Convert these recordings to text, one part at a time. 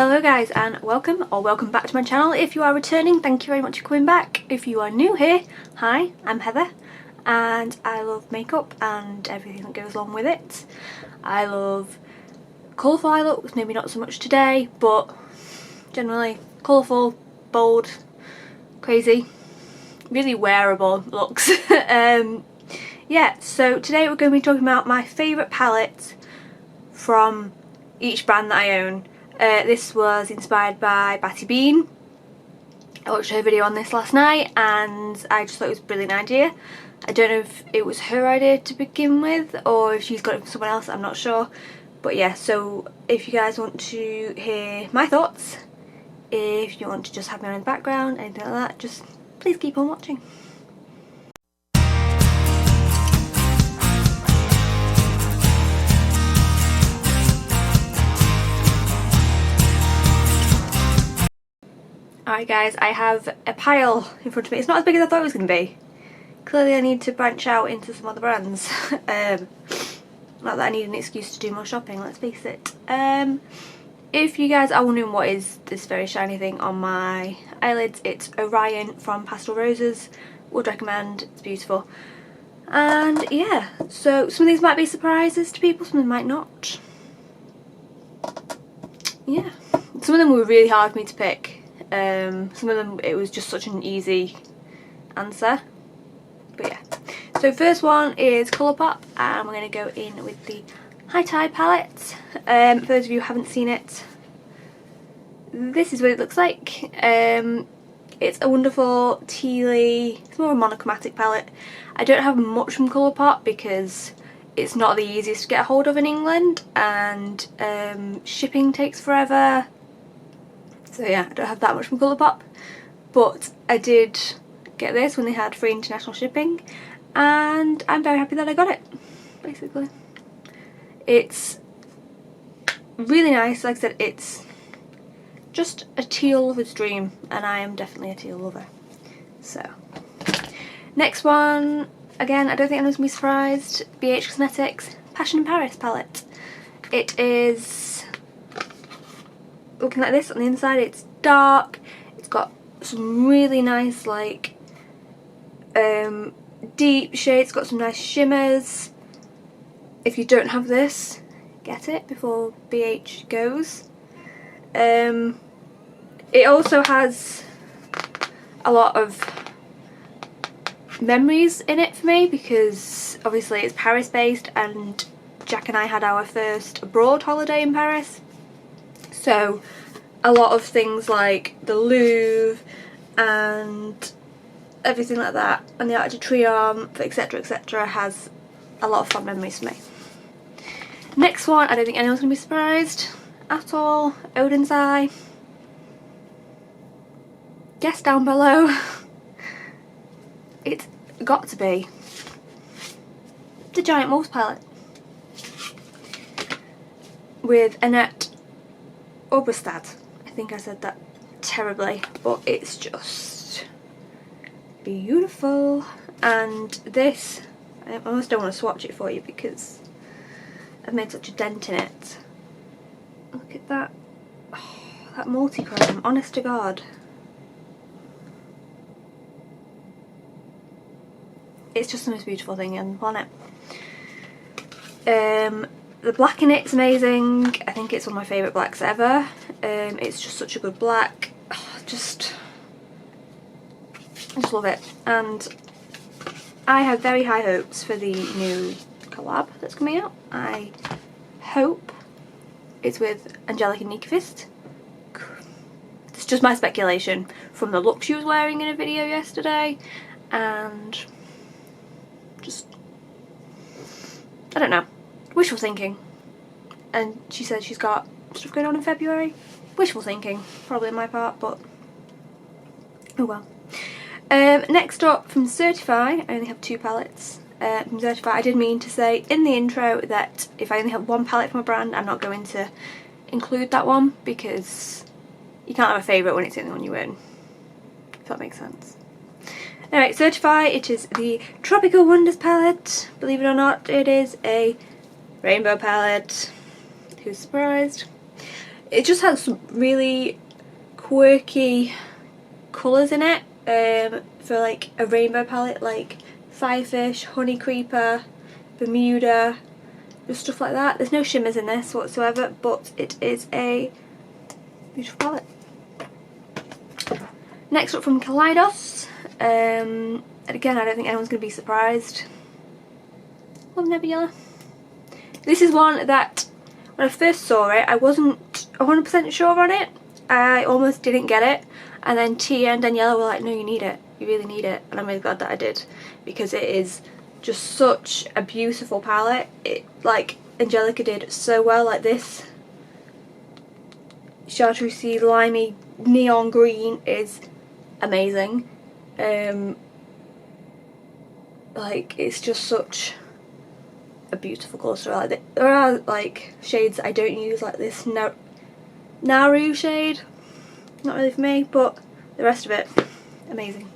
Hello guys, and welcome back to my channel. If you are returning, thank you very much for coming back. If you are new here, hi, I'm Heather and I love makeup and everything that goes along with it. I love colourful eye looks, maybe not so much today, but generally colourful, bold, crazy, really wearable looks. Yeah, so today we're going to be talking about my favourite palettes from each brand that I own. This was inspired by Batty Bean. I watched her video on this last night and I just thought it was a brilliant idea. I don't know if it was her idea to begin with or if she's got it from someone else, I'm not sure. But yeah, so if you guys want to hear my thoughts, if you want to just have me on in the background, anything like that, just please keep on watching. Alright guys, I have a pile in front of me. It's not as big as I thought it was going to be. Clearly I need to branch out into some other brands. Not that I need an excuse to do more shopping, let's face it. If you guys are wondering what is this very shiny thing on my eyelids, it's Orion from Pastel Roses. Would recommend, it's beautiful. And yeah, so some of these might be surprises to people, some of them might not. Yeah, some of them were really hard for me to pick. Some of them it was just such an easy answer, but yeah. So first one is Colourpop and we're going to go in with the High Tide palette. For those of you who haven't seen it, this is what it looks like. It's a wonderful tealy, it's more a monochromatic palette. I don't have much from Colourpop because it's not the easiest to get a hold of in England and shipping takes forever. So yeah, I don't have that much from Colourpop, but I did get this when they had free international shipping and I'm very happy that I got it, basically. It's really nice, like I said, it's just a teal lover's dream and I am definitely a teal lover. So, next one, again, I don't think anyone's going to be surprised, BH Cosmetics Passion in Paris palette. It is looking like this on the inside. It's dark, it's got some really nice like deep shades, got some nice shimmers. If you don't have this, get it before BH goes. It also has a lot of memories in it for me because obviously it's Paris based and Jack and I had our first abroad holiday in Paris. So a lot of things like the Louvre and everything like that and the Arc de Triomphe, etc, has a lot of fun memories for me. Next one, I don't think anyone's going to be surprised at all, Odin's Eye. Guess down below. It's got to be the Giant Morse palette with Annette Oberstad. I think I said that terribly, but it's just beautiful. And this, I almost don't want to swatch it for you because I've made such a dent in it. Look at that. Oh, that multi-chrome, honest to God. It's just the most beautiful thing on the planet. The black in it's amazing. I think it's one of my favourite blacks ever. It's just such a good black. Oh, I just love it. And I have very high hopes for the new collab that's coming out. I hope it's with Angelica Nyqvist. It's just my speculation from the look she was wearing in a video yesterday and just, I don't know. Wishful thinking. And she said she's got stuff going on in February. Wishful thinking, probably on my part, but oh well. Next up, from Certify, I only have two palettes. From Certify, I did mean to say in the intro that if I only have one palette from a brand, I'm not going to include that one because you can't have a favourite when it's the only one you own, if that makes sense. Anyway, Certify, it is the Tropical Wonders palette. Believe it or not, it is a rainbow palette. Who's surprised? it just has some really quirky colours in it for like a rainbow palette, like Firefish, Honey Creeper, Bermuda, just stuff like that. There's no shimmers in this whatsoever, but it is a beautiful palette. Next up from Collidos, and again I don't think anyone's going to be surprised. Love Nebula. This is one that when I first saw it I wasn't 100% sure on it. I almost didn't get it, and then Tia and Daniela were like, no, you need it, you really need it, and I'm really glad that I did, because it is just such a beautiful palette. It, like Angelica did so well, like this chartreusey limey neon green is amazing. Like it's just such a beautiful colour story. Like there are like shades that I don't use, like this Naru shade, not really for me, but the rest of it amazing.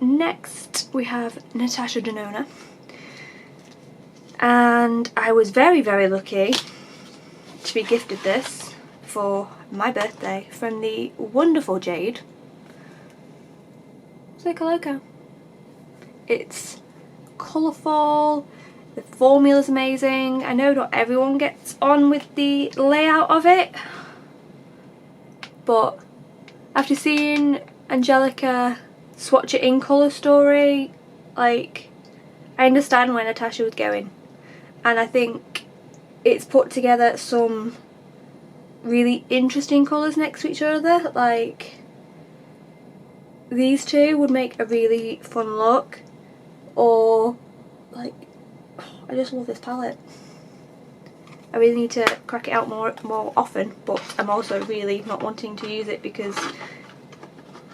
Next we have Natasha Denona, and I was very lucky to be gifted this for my birthday from the wonderful Jade. Take a look. It's colourful, the formula's amazing. I know not everyone gets on with the layout of it, but after seeing Angelica swatch it in Colour Story, like I understand where Natasha was going, and I think it's put together some really interesting colours next to each other. Like these two would make a really fun look, or like I just love this palette. I really need to crack it out more often, but I'm also really not wanting to use it because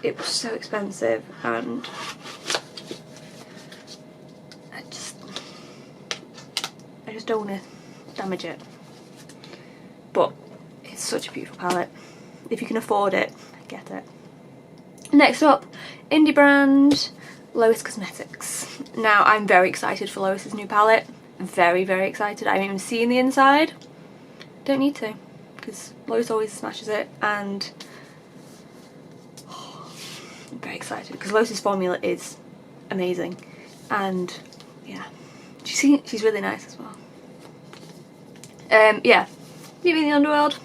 it was so expensive, and I just don't want to damage it. But it's such a beautiful palette. If you can afford it, get it. Next up, indie brand Lois Cosmetics. Now I'm very excited for Lois's new palette. Very excited. I haven't even seen the inside. Don't need to, because Lois always smashes it, and I'm very excited because Lois's formula is amazing, and yeah, she's really nice as well. Yeah, Beauty in the Underworld.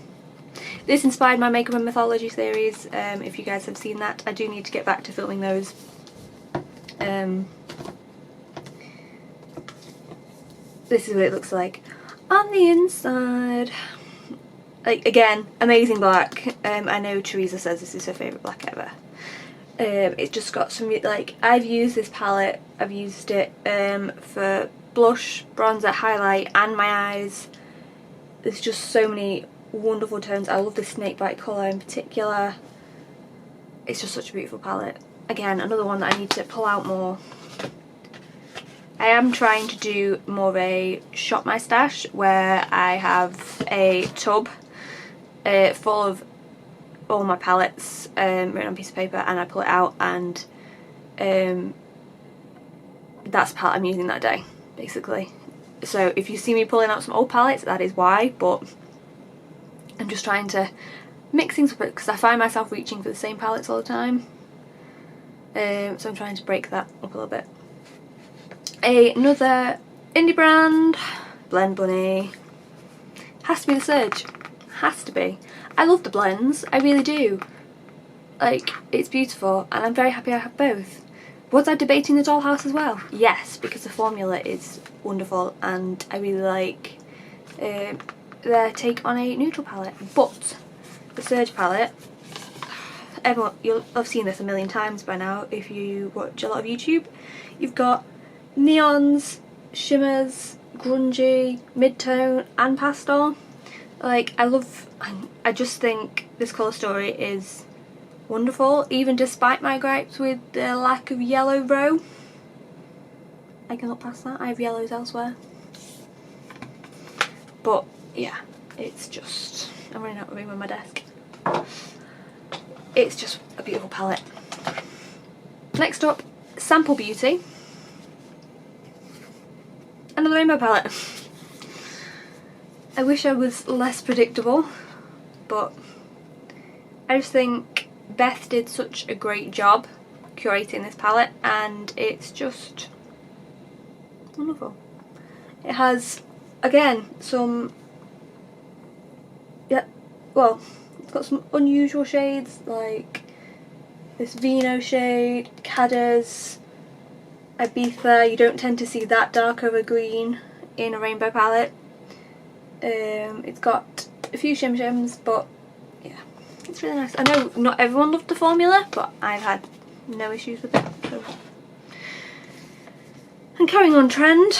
This inspired my Makeup and Mythology series. If you guys have seen that, I do need to get back to filming those. This is what it looks like on the inside. Like again, amazing black. I know Teresa says this is her favourite black ever. It's just got some, like, I've used this palette, I've used it for blush, bronzer, highlight and my eyes. There's just so many wonderful tones. I love the snakebite colour in particular. It's just such a beautiful palette. Again, another one that I need to pull out more. I am trying to do more of a shop my stash, where I have a tub full of all my palettes written on a piece of paper, and I pull it out, and that's the palette I'm using that day, basically. So if you see me pulling out some old palettes, that is why, but I'm just trying to mix things up because I find myself reaching for the same palettes all the time. So I'm trying to break that up a little bit. Another indie brand, Blend Bunny. Has to be the Surge. Has to be. I love the blends, I really do. Like, it's beautiful, and I'm very happy I have both. Was I debating the Dollhouse as well? Yes, because the formula is wonderful, and I really like their take on a neutral palette. But the Surge palette, everyone, you'll have seen this a million times by now if you watch a lot of YouTube. You've got neons, shimmers, grungy, mid-tone and pastel. Like, I just think this colour story is wonderful, even despite my gripes with the lack of yellow row. I can look past that, I have yellows elsewhere. But yeah, it's just, I'm running out of room on my desk. It's just a beautiful palette. Next up, Sample Beauty. Another rainbow palette. I wish I was less predictable, but I just think Beth did such a great job curating this palette, and it's just wonderful. It has, again, some, yeah, well, it's got some unusual shades like this Vino shade, Cadiz, Ibiza. You don't tend to see that dark over green in a rainbow palette. It's got a few shim shims, but yeah, it's really nice. I know not everyone loved the formula, but I've had no issues with it. So. And carrying on trend,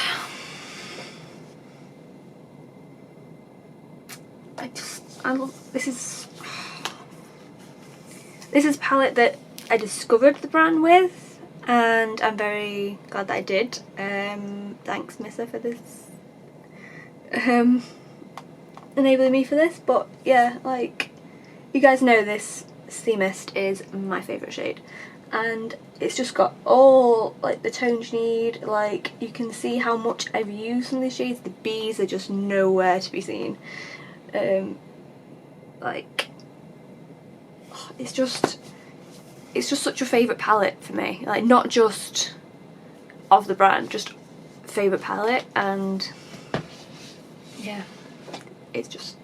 I love, this is a palette that I discovered the brand with, and I'm very glad that I did. Thanks Missa for this, enabling me for this. But yeah, like, you guys know this Sea Mist is my favourite shade, and it's just got all like the tones you need. Like, you can see how much I've used some of these shades. The B's are just nowhere to be seen. Like, it's just such a favourite palette for me. Like, not just of the brand, just favourite palette. And yeah, it's just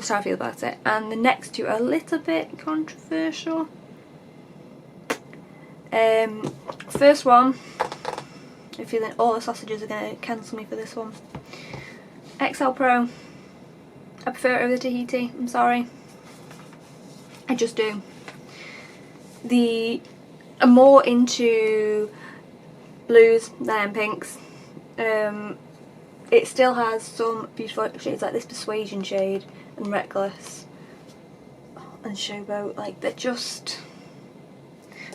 how I feel about it. And the next two are a little bit controversial. First one, I'm feeling all the sausages are going to cancel me for this one. XL Pro. I prefer it over the Tahiti, I'm sorry. I just do. I'm more into blues than pinks. It still has some beautiful shades like this Persuasion shade and Reckless and Showboat. Like, they're just...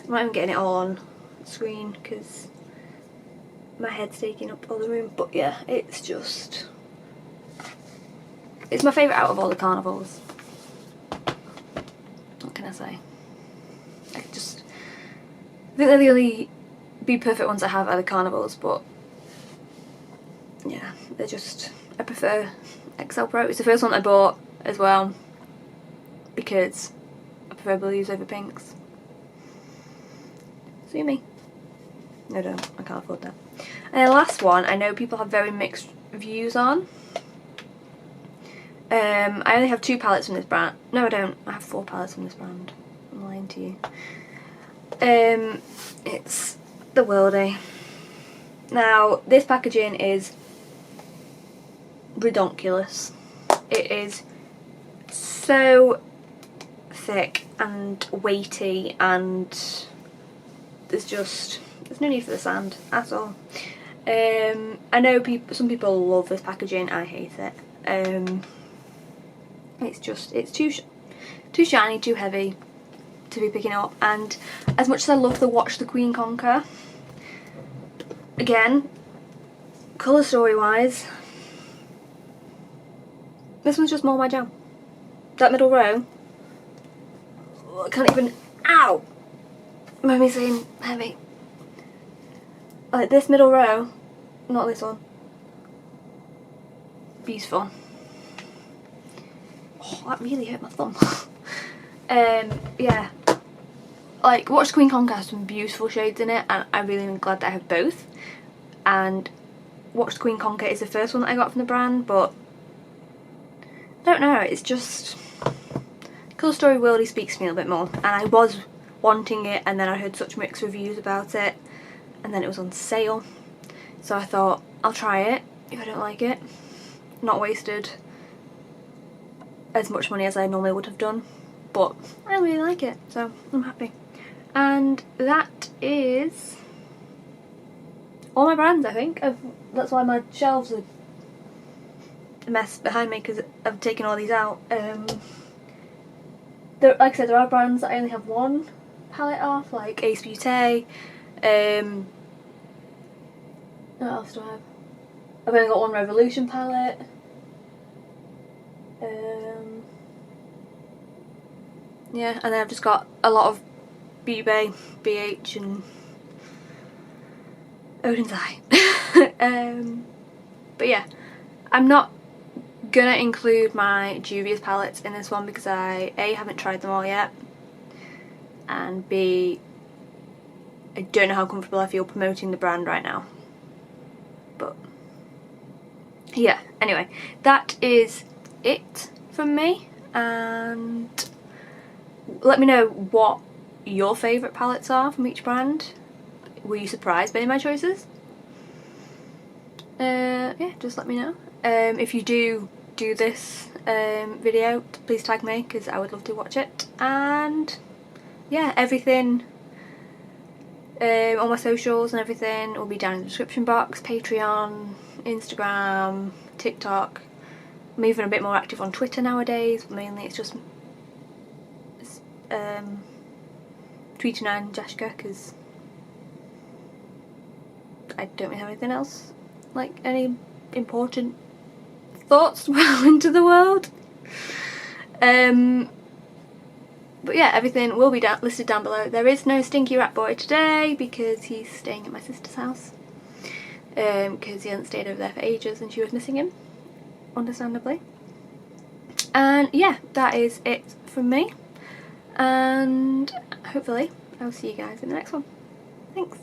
I'm not even getting it all on screen because my head's taking up all the room. But yeah, it's just... it's my favourite out of all the carnivals. What can I say? I think they're the only Be Perfect ones I have are the carnivals, but yeah, they're just... I prefer XL Pro. It's the first one I bought as well because I prefer blues over pinks. See me? No, don't. I can't afford that. And the last one, I know people have very mixed views on. I only have 2 palettes from this brand. No, I don't. I have 4 palettes from this brand. I'm lying to you. It's the Worldie. Now, this packaging is redonkulous. It is so thick and weighty, and there's no need for the sand at all. I know some people love this packaging. I hate it. It's too shiny, too heavy to be picking up. And as much as I love the Watch the Queen Conquer, again, colour story wise, this one's just more my jam. That middle row, I can't even, ow! Made me saying heavy. Like, this middle row, not this one. Beautiful. Oh, that really hurt my thumb. Yeah. Like, Watch the Queen Conquer has some beautiful shades in it, and I'm really glad that I have both. And Watch the Queen Conquer is the first one that I got from the brand, but I don't know, it's just... Colour Story Worldie speaks to me a little bit more, and I was wanting it, and then I heard such mixed reviews about it, and then it was on sale, so I thought I'll try it. If I don't like it, not wasted as much money as I normally would have done, but I really like it, so I'm happy. And that is all my brands, I think. That's why my shelves are a mess behind me, because I've taken all these out. Like I said, there are brands that I only have one palette off, like Ace Beauté. What else do I have? I've only got one Revolution palette. Yeah, and then I've just got a lot of B-Bay, BH and Odin's Eye. But yeah, I'm not gonna include my Juvia's palettes in this one because I A, haven't tried them all yet, and B, I don't know how comfortable I feel promoting the brand right now. But yeah, anyway, that is it from me, and let me know what your favourite palettes are from each brand. Were you surprised by any of my choices? Yeah, just let me know. If you do this video, please tag me because I would love to watch it. And yeah, everything, all my socials and everything will be down in the description box. Patreon, Instagram, TikTok. I'm even a bit more active on Twitter nowadays, but mainly it's just tweeting and Jessica because I don't really have anything else, like any important thoughts well into the world. But yeah, everything will be listed down below. There is no Stinky Rat Boi today because he's staying at my sister's house, because he hasn't stayed over there for ages and she was missing him, understandably. And yeah, that is it from me, and hopefully I'll see you guys in the next one. Thanks.